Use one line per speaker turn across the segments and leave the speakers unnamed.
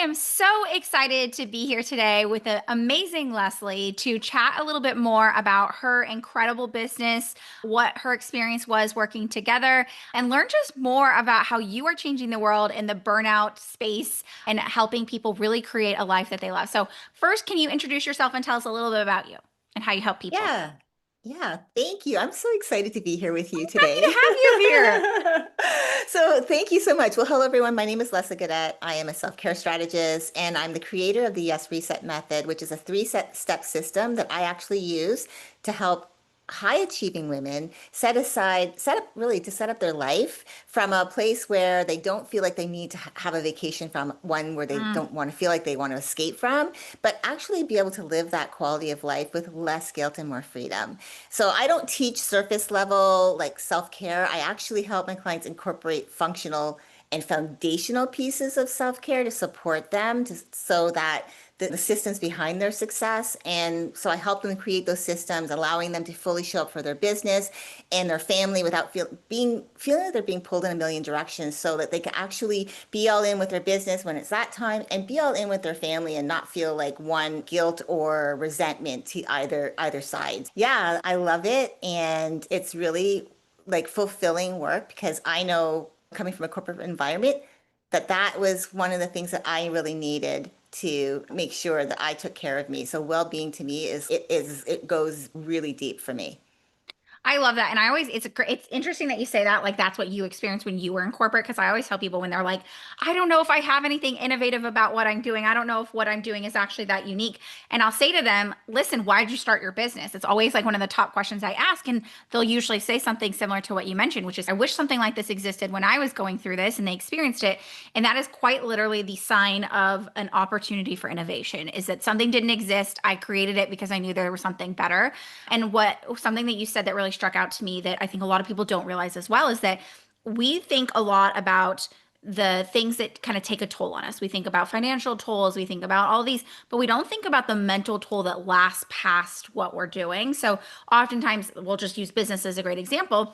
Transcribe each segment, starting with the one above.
am so excited to be here today with the amazing Leslie to chat a little bit more about her incredible business, what her experience was working together, and learn just more about how you are changing the world in the burnout space and helping people really create a life that they love. So, first, can you introduce yourself and tell us a little bit about you and how you help people?
Yeah. Yeah. Thank you. I'm so excited to be here with you
Happy to
today.
have you here.
So, thank you so much. Well, hello, everyone. My name is Leslie Gaudet. I am a self-care strategist, and I'm the creator of the Yes Reset method, which is a three-step system that I actually use to help high achieving women set up really to set up their life from a place where they don't feel like they need to have a vacation from, one where they
Mm.
don't want to feel like they want to escape from, but actually be able to live that quality of life with less guilt and more freedom. So I don't teach surface level like self-care. I actually help my clients incorporate functional and foundational pieces of self-care to support them so that the systems behind their success. And so I help them create those systems, allowing them to fully show up for their business and their family without feeling like they're being pulled in a million directions, so that they can actually be all in with their business when it's that time and be all in with their family and not feel like one guilt or resentment to either side. Yeah, I love it. And it's really like fulfilling work because I know, coming from a corporate environment, that was one of the things that I really needed to make sure that I took care of me. So well-being to me it goes really deep for me.
I love that. And I always, it's interesting that you say that, like that's what you experienced when you were in corporate. Cause I always tell people when they're like, I don't know if I have anything innovative about what I'm doing. I don't know if what I'm doing is actually that unique. And I'll say to them, listen, why did you start your business? It's always like one of the top questions I ask. And they'll usually say something similar to what you mentioned, which is, I wish something like this existed when I was going through this and they experienced it. And that is quite literally the sign of an opportunity for innovation, is that something didn't exist. I created it because I knew there was something better. And what something that you said that really struck out to me that I think a lot of people don't realize as well is that we think a lot about the things that kind of take a toll on us. We think about financial tolls, we think about all these, but we don't think about the mental toll that lasts past what we're doing. So oftentimes we'll just use business as a great example.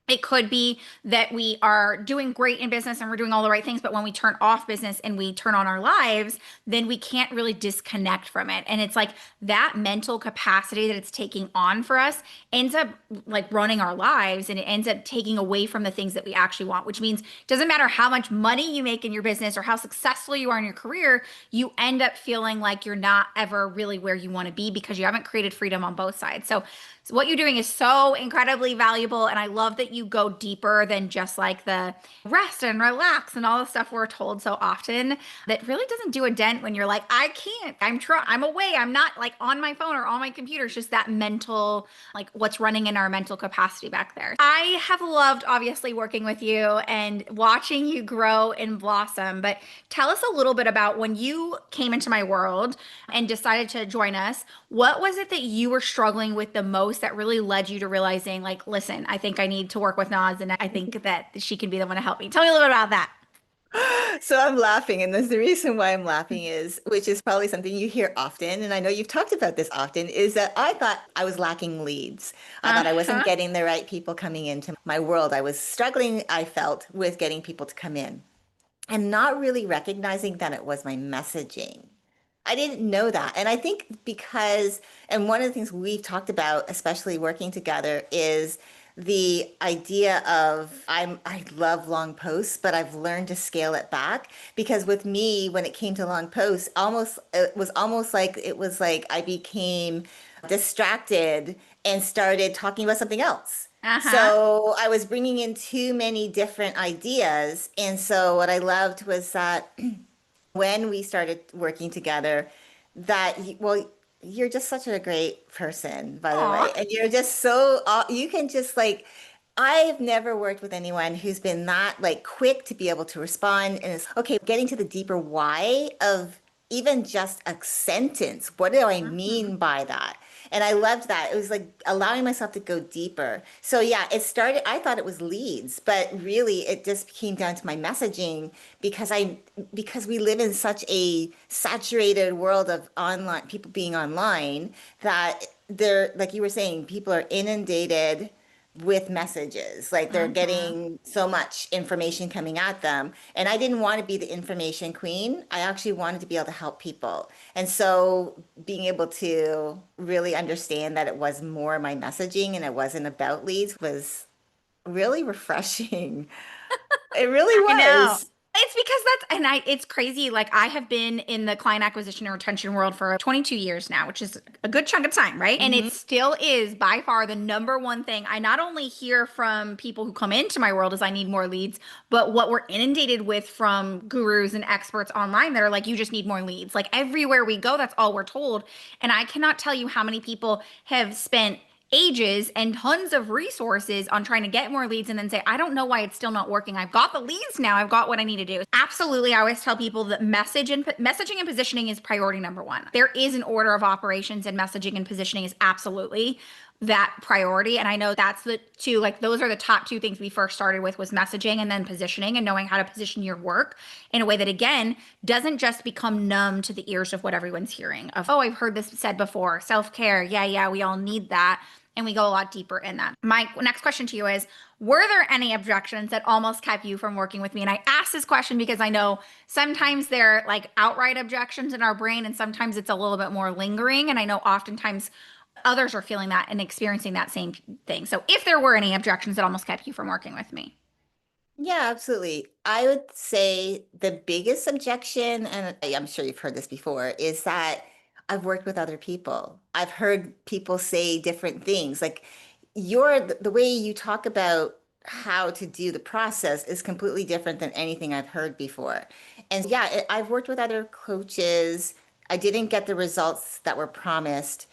It could be that we are doing great in business and we're doing all the right things, but when we turn off business and we turn on our lives, then we can't really disconnect from it. And it's like that mental capacity that it's taking on for us ends up like running our lives, and it ends up taking away from the things that we actually want, which means it doesn't matter how much money you make in your business or how successful you are in your career, you end up feeling like you're not ever really where you want to be because you haven't created freedom on both sides. So what you're doing is so incredibly valuable. And I love that you go deeper than just like the rest and relax and all the stuff we're told so often that really doesn't do a dent when you're like, I can't, I'm away. I'm not like on my phone or on my computer. It's just that mental, like what's running in our mental capacity back there. I have loved obviously working with you and watching you grow and blossom, but tell us a little bit about when you came into my world and decided to join us. What was it that you were struggling with the most that really led you to realizing, like, listen, I think I need to work with Nas and I think that she can be the one to help me? Tell me a little bit about that.
So I'm laughing, and the reason why I'm laughing is, which is probably something you hear often, and I know you've talked about this often, is that I thought I was lacking leads. I thought I wasn't
Uh-huh.
getting the right people coming into my world. I was struggling, I felt, with getting people to come in and not really recognizing that it was my messaging. I didn't know that. And I think because, and one of the things we've talked about, especially working together, is the idea of I love long posts, but I've learned to scale it back because with me, when it came to long posts, almost it was like I became distracted and started talking about something else.
Uh-huh.
So I was bringing in too many different ideas. And so what I loved was that when we started working together, well, you're just such a great person, by the
Aw.
way. And you're just so, you can just like, I've never worked with anyone who's been that like quick to be able to respond. And it's okay, getting to the deeper why of even just a sentence. What do I
Mhm.
mean by that? And I loved that. It was like allowing myself to go deeper. So yeah, it started, I thought it was leads, but really it just came down to my messaging because because we live in such a saturated world of online people being online that they're like you were saying, people are inundated. with messages. Like they're
Mhm.
getting so much information coming at them. And I didn't want to be the information queen. I actually wanted to be able to help people. And so being able to really understand that it was more my messaging and it wasn't about leads was really refreshing. It really
I know.
was.
It's because it's crazy. Like I have been in the client acquisition and retention world for 22 years now, which is a good chunk of time, right? And it
Mhm.
still is by far the number one thing I not only hear from people who come into my world is I need more leads, but what we're inundated with from gurus and experts online that are like, you just need more leads. Like everywhere we go, that's all we're told. And I cannot tell you how many people have spent ages and tons of resources on trying to get more leads and then say, I don't know why it's still not working. I've got the leads now. I've got what I need to do. Absolutely. I always tell people that messaging and positioning is priority number one. There is an order of operations and messaging and positioning is absolutely that priority. And I know that's the two, like those are the top two things we first started with was messaging and then positioning and knowing how to position your work in a way that again doesn't just become numb to the ears of what everyone's hearing of, oh, I've heard this said before, self-care. Yeah, yeah, we all need that. And we go a lot deeper in that. My next question to you is, were there any objections that almost kept you from working with me? And I ask this question because I know sometimes they're like outright objections in our brain, and sometimes it's a little bit more lingering. And I know oftentimes others are feeling that and experiencing that same thing. So if there were any objections that almost kept you from working with me.
Yeah, absolutely. I would say the biggest objection, and I'm sure you've heard this before, is that I've worked with other people. I've heard people say different things. Like the way you talk about how to do the process is completely different than anything I've heard before. And yeah, I've worked with other coaches. I didn't get the results that were promised.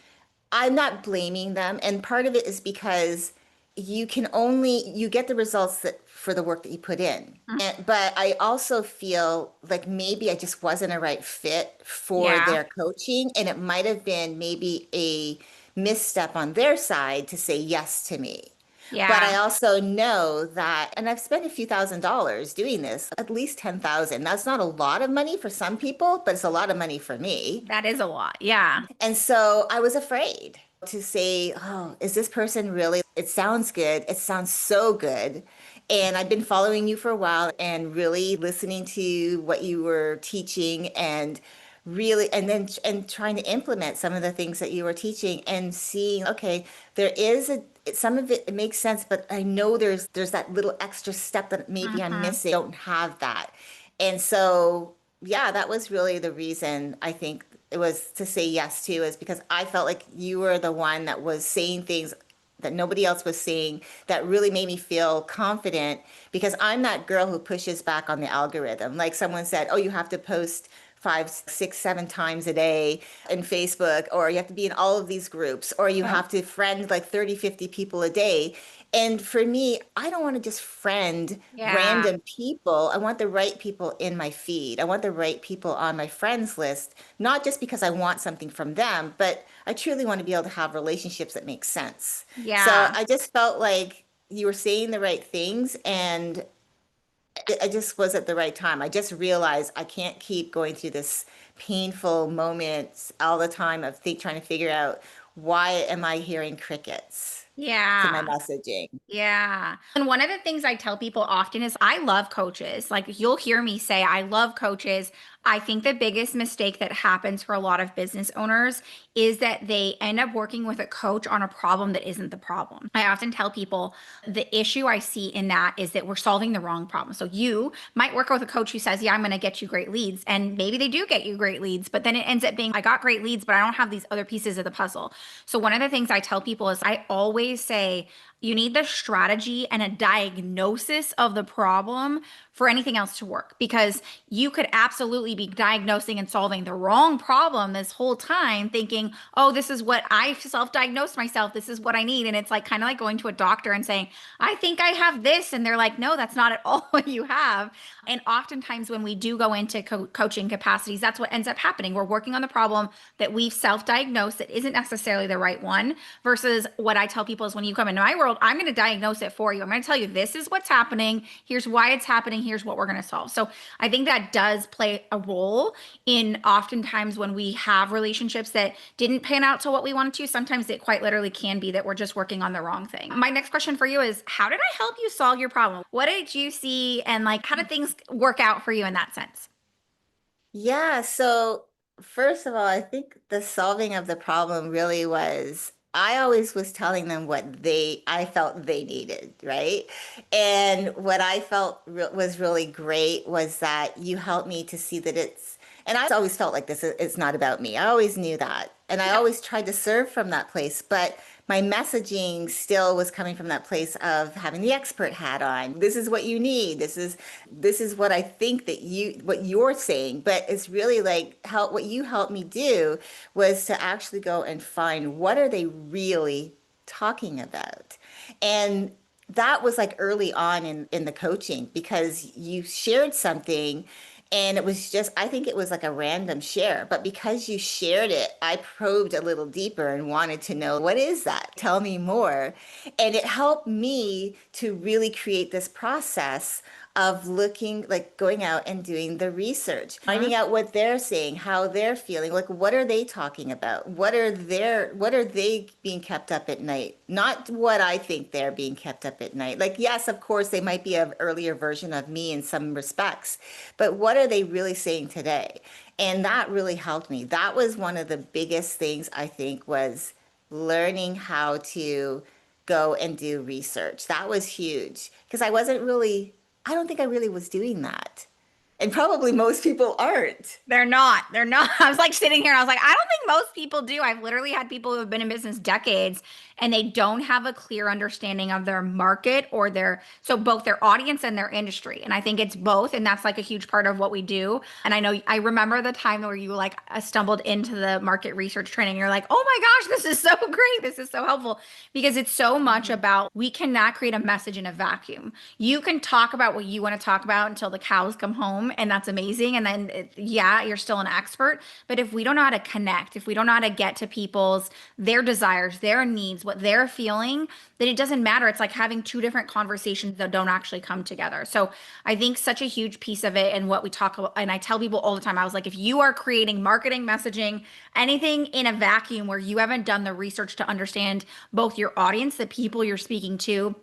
I'm not blaming them. And part of it is because you get the results that for the work that you put in. But I also feel like maybe I just wasn't a right fit for
Yeah.
their coaching. And it might have been maybe a misstep on their side to say yes to me. But I
Yeah.
also know that, and I've spent a few $1,000s doing this, at least 10,000. That's not a lot of money for some people, but it's a lot of money for me.
That is a lot. Yeah.
And so I was afraid to say, oh, is this person really? It sounds good. It sounds so good. And I've been following you for a while and really listening to what you were teaching and really, and trying to implement some of the things that you were teaching and seeing, okay, there is some of it makes sense, but I know there's that little extra step that maybe I'm
Hmm.
missing. I don't have that. And so, yeah, that was really the reason I think it was to say yes to is because I felt like you were the one that was saying things that nobody else was saying that really made me feel confident because I'm that girl who pushes back on the algorithm. Like someone said, oh, you have to post 5, 6, 7 times a day in Facebook, or you have to be in all of these groups, or you
Yep.
have to friend like 30, 50 people a day. And for me, I don't want to just friend
Yeah.
random people. I want the right people in my feed. I want the right people on my friends list, not just because I want something from them, but I truly want to be able to have relationships that make sense. So
Yeah.
I just felt like you were saying the right things, and I just was at the right time. I just realized I can't keep going through this painful moments all the time of trying to figure out why am I hearing crickets to my
Yeah.
messaging.
Yeah. And one of the things I tell people often is I love coaches. Like you'll hear me say, I love coaches. I think the biggest mistake that happens for a lot of business owners is that they end up working with a coach on a problem that isn't the problem. I often tell people the issue I see in that is that we're solving the wrong problem. So you might work with a coach who says, yeah, I'm going to get you great leads. And maybe they do get you great leads, but then it ends up being, I got great leads, but I don't have these other pieces of the puzzle. So one of the things I tell people is I always say, you need the strategy and a diagnosis of the problem for anything else to work because you could absolutely be diagnosing and solving the wrong problem this whole time, thinking, oh, this is what I self diagnosed myself. This is what I need. And it's like kind of like going to a doctor and saying, I think I have this. And they're like, no, that's not at all what you have. And oftentimes, when we do go into coaching capacities, that's what ends up happening. We're working on the problem that we've self diagnosed that isn't necessarily the right one versus what I tell people is when you come into my world world, I'm going to diagnose it for you. I'm going to tell you this is what's happening. Here's why it's happening. Here's what we're going to solve. So I think that does play a role in oftentimes when we have relationships that didn't pan out to what we wanted to. Sometimes it quite literally can be that we're just working on the wrong thing. My next question for you is, how did I help you solve your problem? What did you see and like how did things work out for you in that sense?
Yeah, so first of all, I think the solving of the problem really was I always was telling them what I felt they needed, right? And what I felt re was really great was that you helped me to see that and I always felt like this is not about me. I always knew that. And I
Yeah.
always tried to serve from that place, but my messaging still was coming from that place of having the expert hat on. This is what you need. This is what I think that what you're saying, but it's really like what you helped me do was to actually go and find what are they really talking about. And that was like early on in the coaching because you shared something and it was just, I think it was like a random share, but because you shared it, I probed a little deeper and wanted to know, what is that? Tell me more. And it helped me to really create this process of looking, like going out and doing the research,
Mhm.
finding out what they're saying, how they're feeling, like what are they talking about? What are they being kept up at night? Not what I think they're being kept up at night. Like, yes, of course, they might be an earlier version of me in some respects, but what are they really saying today? And that really helped me. That was one of the biggest things I think was learning how to go and do research. That was huge because I don't think I really was doing that. And probably most people aren't.
They're not. They're not. I was like sitting here and I was like, I don't think most people do. I've literally had people who have been in business decades and they don't have a clear understanding of their market or so both their audience and their industry. And I think it's both. And that's like a huge part of what we do. And I know I remember the time where you like stumbled into the market research training. You're like, oh my gosh, this is so great. This is so helpful because it's so much
Mhm.
about we cannot create a message in a vacuum. You can talk about what you want to talk about until the cows come home, and that's amazing. And then, yeah, you're still an expert. But if we don't know how to connect, if we don't know how to get to people's their desires, their needs, what they're feeling, then it doesn't matter. It's like having two different conversations that don't actually come together. So I think such a huge piece of it, and what we talk about, and I tell people all the time, I was like, if you are creating marketing, messaging, anything in a vacuum where you haven't done the research to understand both your audience, the people you're speaking to,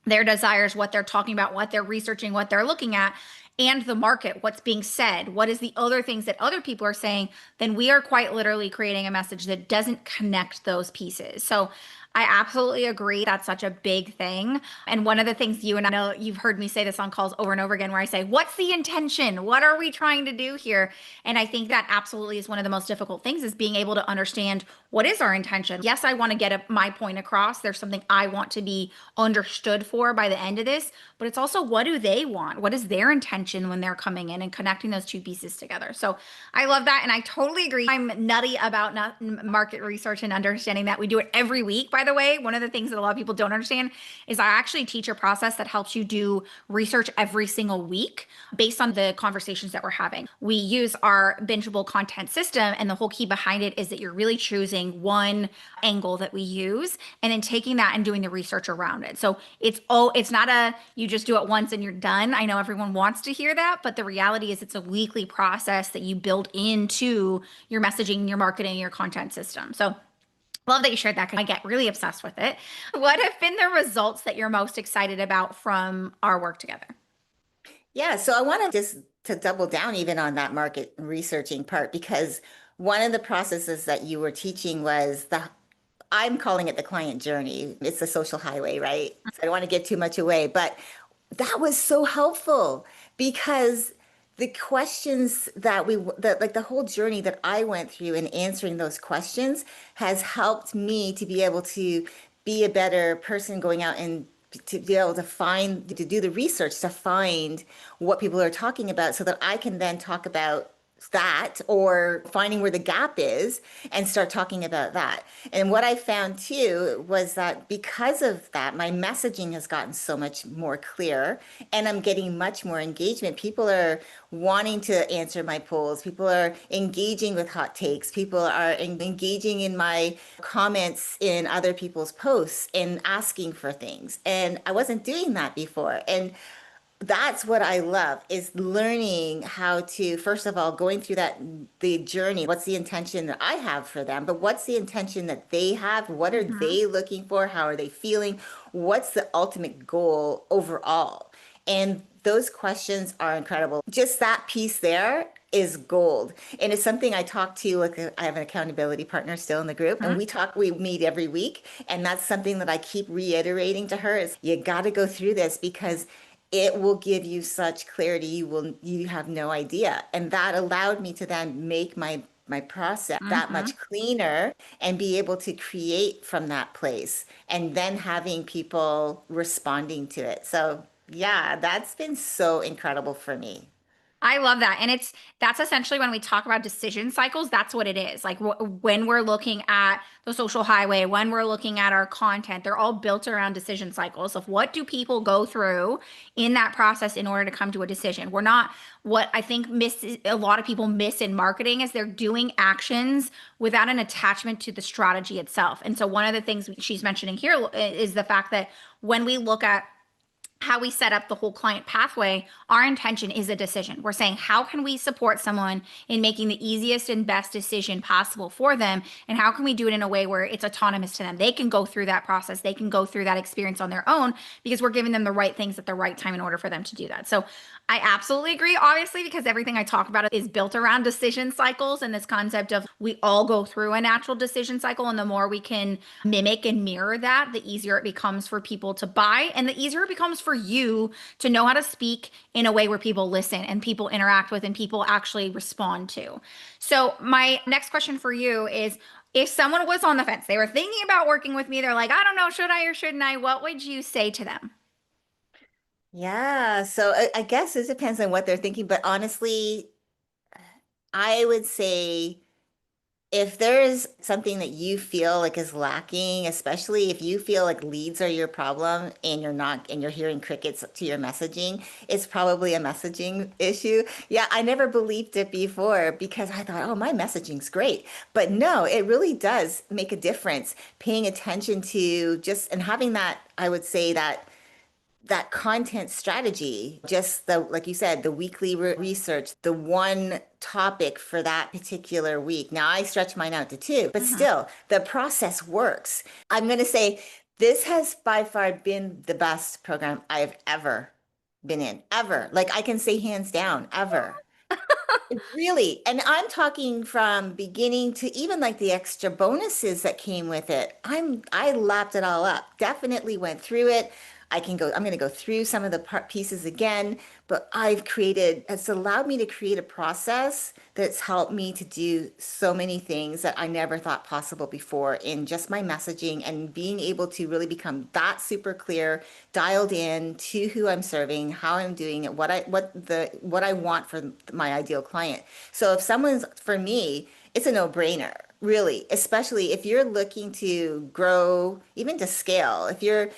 their desires, what they're talking about, what they're researching, what they're looking at, and the market, what's being said, what is the other things that other people are saying, then we are quite literally creating a message that doesn't connect those pieces. So I absolutely agree. That's such a big thing. And one of the things you and I know you've heard me say this on calls over and over again, where I say, what's the intention? What are we trying to do here? And I think that absolutely is one of the most difficult things is being able to understand what is our intention. Yes, I want to get my point across. There's something I want to be understood for by the end of this, but it's also what do they want? What is their intention when they're coming in and connecting those two pieces together? So I love that. And I totally agree. I'm nutty about market research and understanding that. We do it every week, by the way. One of the things that a lot of people don't understand is I actually teach a process that helps you do research every single week based on the conversations that we're having. We use our bingeable content system, and the whole key behind it is that you're really choosing one angle that we use and then taking that and doing the research around it. So it's not a you just do it once and you're done. I know everyone wants to hear that, but the reality is it's a weekly process that you build into your messaging, your marketing, your content system. So love that you shared that because I get really obsessed with it. What have been the results that you're most excited about from our work together?
Yeah, so I want to just to double down even on that market researching part because one of the processes that you were teaching was I'm calling it the client journey. It's the social highway, right? So I don't want to give too much away, but that was so helpful because the questions that like the whole journey that I went through in answering those questions has helped me to be able to be a better person going out and to be able to do the research to find what people are talking about so that I can then talk about that or finding where the gap is and start talking about that. And what I found too was that because of that, my messaging has gotten so much more clear and I'm getting much more engagement. People are wanting to answer my polls. People are engaging with hot takes. People are engaging in my comments in other people's posts and asking for things. And I wasn't doing that before. And that's what I love is learning how to, first of all, going through that, the journey. What's the intention that I have for them? But what's the intention that they have? What are
Mhm.
they looking for? How are they feeling? What's the ultimate goal overall? And those questions are incredible. Just that piece there is gold. And it's something I talk to, like I have an accountability partner still in the group, and we meet every week. And that's something that I keep reiterating to her is you got to go through this because it will give you such clarity you have no idea. And that allowed me to then make my process that
Mhm.
much cleaner and be able to create from that place and then having people responding to it. So yeah, that's been so incredible for me.
I love that. And that's essentially when we talk about decision cycles, that's what it is. Like when we're looking at the social highway, when we're looking at our content, they're all built around decision cycles of what do people go through in that process in order to come to a decision. We're not what I think a lot of people miss in marketing is they're doing actions without an attachment to the strategy itself. And so one of the things she's mentioning here is the fact that when we look at how we set up the whole client pathway, our intention is a decision. We're saying, how can we support someone in making the easiest and best decision possible for them? And how can we do it in a way where it's autonomous to them? They can go through that process, they can go through that experience on their own because we're giving them the right things at the right time in order for them to do that. So I absolutely agree, obviously, because everything I talk about is built around decision cycles and this concept of we all go through a natural decision cycle. And the more we can mimic and mirror that, the easier it becomes for people to buy and the easier it becomes for you to know how to speak in a way where people listen and people interact with and people actually respond to. So, my next question for you is if someone was on the fence, they were thinking about working with me, they're like, I don't know, should I or shouldn't I? What would you say to them?
Yeah, so I guess it depends on what they're thinking, but honestly, I would say if there is something that you feel like is lacking, especially if you feel like leads are your problem and you're hearing crickets to your messaging, it's probably a messaging issue. Yeah, I never believed it before because I thought, oh, my messaging's great. But no, it really does make a difference paying attention to just and having that, I would say that content strategy, just the, like you said, the weekly research, the one topic for that particular week. Now I stretch mine out to two, but
Mhm.
still the process works. I'm going to say this has by far been the best program I've ever been in, ever. Like I can say hands down, ever. Really, and I'm talking from beginning to even like the extra bonuses that came with it. I lapped it all up. Definitely went through it. I'm going to go through some of the pieces again, but it's allowed me to create a process that's helped me to do so many things that I never thought possible before in just my messaging and being able to really become that super clear, dialed in to who I'm serving, how I'm doing it, what I want for my ideal client. So if someone's for me, it's a no-brainer, really, especially if you're looking to grow, even to scale. If you're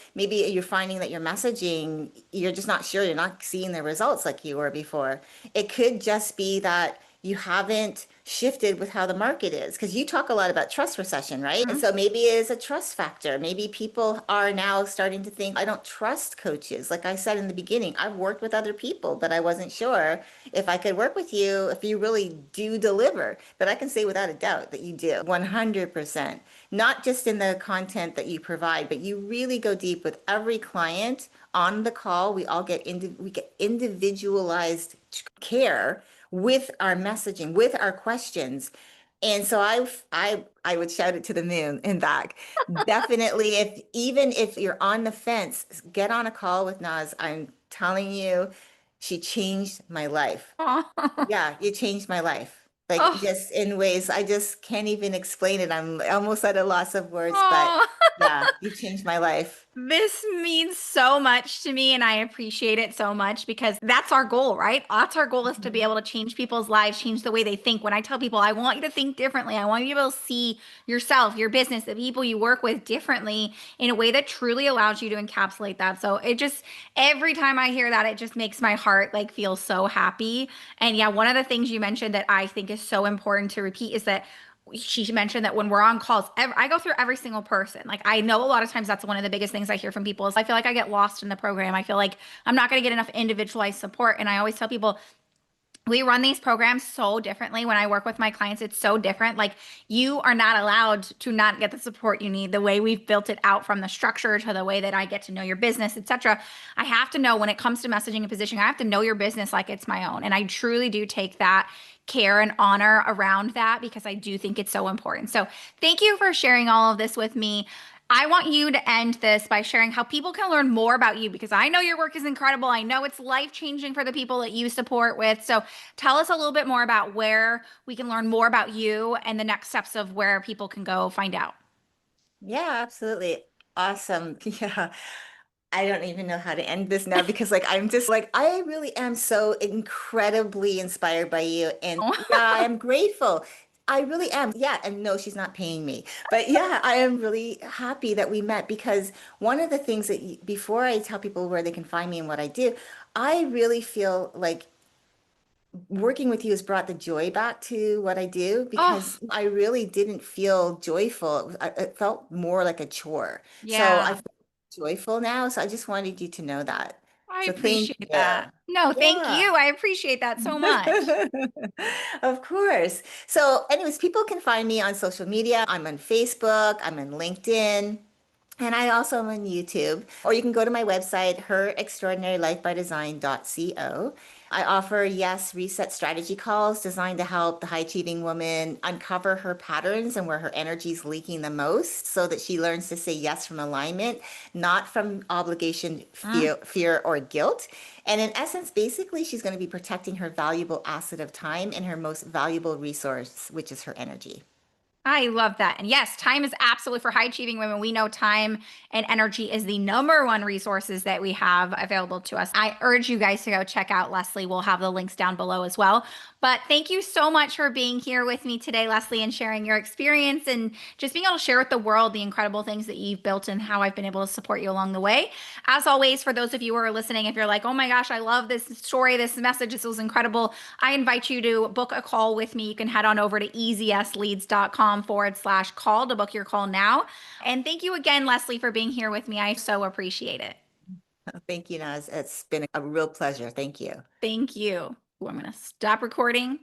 finding that your messaging, you're just not sure, you're not seeing the results like you were before. It could just be that you haven't shifted with how the market is because you talk a lot about trust recession, right? And
Mhm.
so maybe it is a trust factor. Maybe people are now starting to think, I don't trust coaches. Like I said in the beginning, I've worked with other people, but I wasn't sure if I could work with you if you really do deliver. But I can say without a doubt that you do 100%. Not just in the content that you provide, but you really go deep with every client on the call. We get individualized care with our messaging, with our questions. And so I would shout it to the moon and back. Definitely, if you're on the fence, get on a call with Naz. I'm telling you, she changed my life.
Oh,
Yeah, you changed my life. Like
oh,
just in ways I just can't even explain it. I'm almost at a loss of words, but
oh.
Yeah, you changed my life.
This means so much to me, and I appreciate it so much because that's our goal, right? That's our goal is to be
Mhm.
able to change people's lives, change the way they think. When I tell people, I want you to think differently, I want you to be able to see yourself, your business, the people you work with differently in a way that truly allows you to encapsulate that. So it just, every time I hear that, it just makes my heart like feel so happy. And yeah, one of the things you mentioned that I think is so important to repeat is that she mentioned that when we're on calls, I go through every single person. Like I know a lot of times that's one of the biggest things I hear from people is I feel like I get lost in the program. I feel like I'm not going to get enough individualized support. And I always tell people we run these programs so differently. When I work with my clients, it's so different. Like you are not allowed to not get the support you need. The way we've built it out from the structure to the way that I get to know your business, etc. I have to know when it comes to messaging and positioning, I have to know your business like it's my own. And I truly do take that care and honor around that because I do think it's so important. So thank you for sharing all of this with me. I want you to end this by sharing how people can learn more about you because I know your work is incredible. I know it's life changing for the people that you support with. So tell us a little bit more about where we can learn more about you and the next steps of where people can go find out.
Yeah, absolutely. Awesome. Yeah. I don't even know how to end this now because like I'm just like I really am so incredibly inspired by you and yeah, I am grateful. I really am. Yeah, and no, she's not paying me. But yeah, I am really happy that we met because one of the things that before I tell people where they can find me and what I do, I really feel like working with you has brought the joy back to what I do
Oh,
because I really didn't feel joyful. It felt more like a chore. So I
yeah.
feel joyful now. So I just wanted you to know that.
I
So thank
appreciate
you.
that. No, thank
Yeah.
you. I appreciate that so much.
Of course. So, anyways, people can find me on social media. I'm on Facebook, I'm on LinkedIn. And I also am on YouTube, or you can go to my website, herextraordinarylifebydesign.co. I offer yes reset strategy calls designed to help the high achieving woman uncover her patterns and where her energy is leaking the most so that she learns to say yes from alignment, not from obligation,
Mm.
fear or guilt. And in essence, basically, she's going to be protecting her valuable asset of time and her most valuable resource, which is her energy.
I love that. And yes, time is absolutely for high achieving women. We know time and energy is the number one resources that we have available to us. I urge you guys to go check out Leslie. We'll have the links down below as well. But thank you so much for being here with me today, Leslie, and sharing your experience and just being able to share with the world the incredible things that you've built and how I've been able to support you along the way. As always, for those of you who are listening, if you're like, oh my gosh, I love this story, this message, this was incredible, I invite you to book a call with me. You can head on over to easyesleads.com/call to book your call now. And thank you again, Leslie, for being here with me. I so appreciate it.
Thank you, Naz. It's been a real pleasure. Thank you.
Thank you. Ooh, I'm going to stop recording.